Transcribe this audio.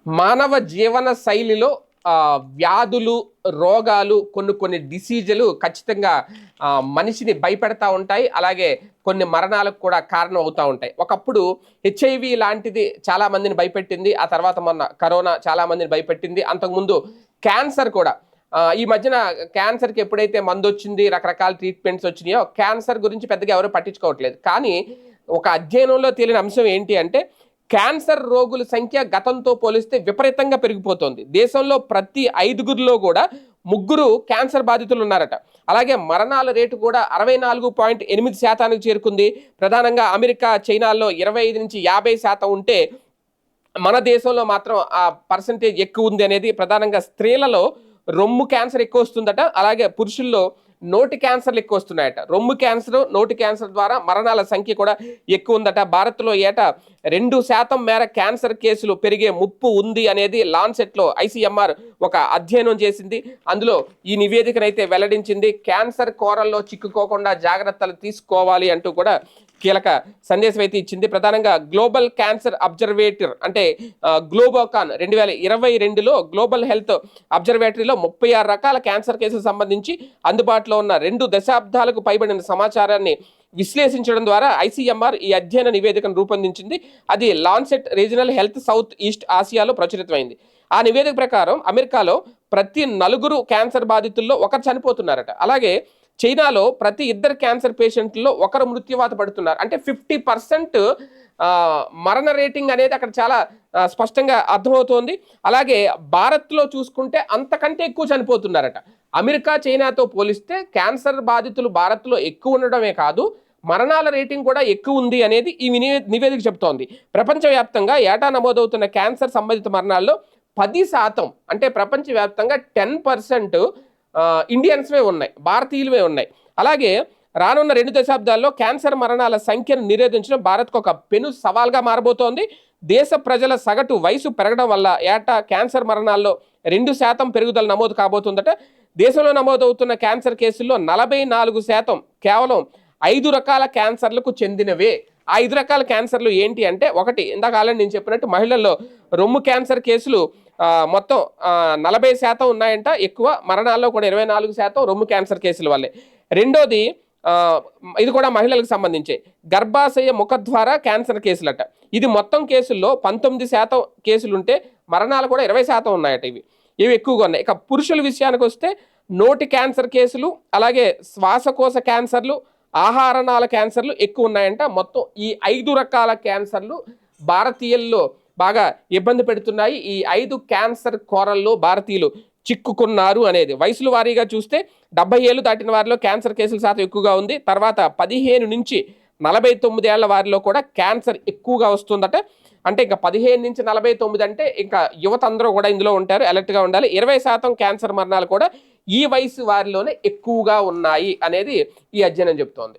మానవ జీవన శైలిలో వ్యాధులు, రోగాలు, కొన్ని డిసీజులు ఖచ్చితంగా మనిషిని భయపెడతా ఉంటాయి. అలాగే కొన్ని మరణాలకు కూడా కారణం అవుతా ఉంటాయి. ఒకప్పుడు హెచ్ఐవి లాంటిది చాలా మందిని భయపెట్టింది. ఆ తర్వాత మొన్న కరోనా చాలా మందిని భయపెట్టింది. అంతకుముందు క్యాన్సర్ కూడా. ఈ మధ్యన క్యాన్సర్కి ఎప్పుడైతే మందు వచ్చింది, రకరకాల ట్రీట్మెంట్స్ వచ్చినాయో క్యాన్సర్ గురించి పెద్దగా ఎవరు పట్టించుకోవట్లేదు. కానీ ఒక అధ్యయనంలో తేలిన అంశం ఏంటి అంటే క్యాన్సర్ రోగుల సంఖ్య గతంతో పోలిస్తే విపరీతంగా పెరిగిపోతుంది. దేశంలో ప్రతి 5గురిలో కూడా 3 క్యాన్సర్ బాధితులు ఉన్నారట. అలాగే మరణాల రేటు కూడా 64.8% చేరుకుంది. ప్రధానంగా అమెరికా, చైనాల్లో 25-50% ఉంటే మన దేశంలో మాత్రం ఆ పర్సంటేజ్ ఎక్కువ ఉంది అనేది ప్రధానంగా స్త్రీలలో రొమ్ము క్యాన్సర్ ఎక్కువ వస్తుందట. అలాగే పురుషుల్లో నోటి క్యాన్సర్లు ఎక్కువ వస్తున్నాయట. రొమ్ము క్యాన్సర్, నోటి క్యాన్సర్ ద్వారా మరణాల సంఖ్య కూడా ఎక్కువ ఉందట. భారత్లో ఏటా 2% మేర క్యాన్సర్ కేసులు పెరిగే ముప్పు ఉంది అనేది లాన్సెట్లో ఐసీఎంఆర్ ఒక అధ్యయనం చేసింది. అందులో ఈ నివేదికనైతే వెల్లడించింది. క్యాన్సర్ కోరల్లో చిక్కుకోకుండా జాగ్రత్తలు తీసుకోవాలి అంటూ కూడా కీలక సందేశం అయితే ఇచ్చింది. ప్రధానంగా గ్లోబల్ క్యాన్సర్ అబ్జర్వేటర్ అంటే గ్లోబోకాన్ 2022లో గ్లోబల్ హెల్త్ అబ్జర్వేటరీలో 36 రకాల క్యాన్సర్ కేసులకు సంబంధించి అందుబాటులో ఉన్న 2 దశాబ్దాలకు పైబడిన సమాచారాన్ని విశ్లేషించడం ద్వారా ఐసీఎంఆర్ ఈ అధ్యయన నివేదికను రూపొందించింది. అది Lancet regional health south east ఆసియాలో ప్రచురితమైంది. ఆ నివేదిక ప్రకారం అమెరికాలో ప్రతి 4 క్యాన్సర్ బాధితుల్లో ఒకరు చనిపోతున్నారట. అలాగే చైనాలో ప్రతి 2 క్యాన్సర్ పేషెంట్లో ఒకరు మృత్యువాత పడుతున్నారు. అంటే 50% మరణ రేటింగ్ అనేది అక్కడ చాలా స్పష్టంగా అర్థమవుతోంది. అలాగే భారత్లో చూసుకుంటే అంతకంటే ఎక్కువ చనిపోతున్నారట. అమెరికా, చైనాతో పోలిస్తే క్యాన్సర్ బాధితులు భారత్లో ఎక్కువ ఉండడమే కాదు, మరణాల రేటింగ్ కూడా ఎక్కువ ఉంది అనేది ఈ నివేదిక చెబుతోంది. ప్రపంచవ్యాప్తంగా ఏటా నమోదవుతున్న క్యాన్సర్ సంబంధిత మరణాల్లో 10% అంటే ప్రపంచవ్యాప్తంగా 10% ఇండియన్స్వే ఉన్నాయి, భారతీయులవే ఉన్నాయి. అలాగే రానున్న 2 దశాబ్దాల్లో క్యాన్సర్ మరణాల సంఖ్యను నిరోధించడం భారత్కు ఒక పెను సవాల్గా మారబోతోంది. దేశ ప్రజల సగటు వయసు పెరగడం వల్ల ఏటా క్యాన్సర్ మరణాల్లో 2% పెరుగుదల నమోదు కాబోతుందట. దేశంలో నమోదవుతున్న క్యాన్సర్ కేసుల్లో 44% కేవలం 5 రకాల క్యాన్సర్లకు చెందినవే. ఆ 5 రకాల క్యాన్సర్లు ఏంటి అంటే, ఒకటి ఇందాక ఆల్రెడీ నేను చెప్పినట్టు మహిళల్లో రొమ్ము క్యాన్సర్ కేసులు మొత్తం 40% ఉన్నాయంట ఎక్కువ. మరణాల్లో కూడా 24% రొమ్ము క్యాన్సర్ కేసుల వల్లే. రెండోది ఇది కూడా మహిళలకు సంబంధించి గర్భాశయ ముఖద్వార క్యాన్సర్ కేసులట. ఇది మొత్తం కేసుల్లో 19% కేసులు ఉంటే మరణాలు కూడా 20% ఉన్నాయట. ఇవి ఎక్కువగా ఉన్నాయి. ఇక పురుషుల విషయానికి వస్తే నోటి క్యాన్సర్ కేసులు, అలాగే శ్వాసకోశ క్యాన్సర్లు, ఆహారనాళ క్యాన్సర్లు ఎక్కువ ఉన్నాయంట. మొత్తం ఈ 5 రకాల క్యాన్సర్లు భారతీయుల్లో బాగా ఇబ్బంది పెడుతున్నాయి. ఈ 5 క్యాన్సర్ కోరల్లో భారతీయులు చిక్కుకున్నారు అనేది. వయసుల వారీగా చూస్తే 70 ఏళ్ళు దాటిన వారిలో క్యాన్సర్ కేసుల శాతం ఎక్కువగా ఉంది. తర్వాత 15-49 ఏళ్ల వారిలో కూడా క్యాన్సర్ ఎక్కువగా వస్తుందట. అంటే ఇంకా 15-49 అంటే ఇంకా యువత అందరూ కూడా ఇందులో ఉంటారు, అలర్ట్గా ఉండాలి. 20% క్యాన్సర్ మరణాలు కూడా ఈ వయసు వారిలోనే ఎక్కువగా ఉన్నాయి అనేది ఈ అధ్యయనం చెబుతోంది.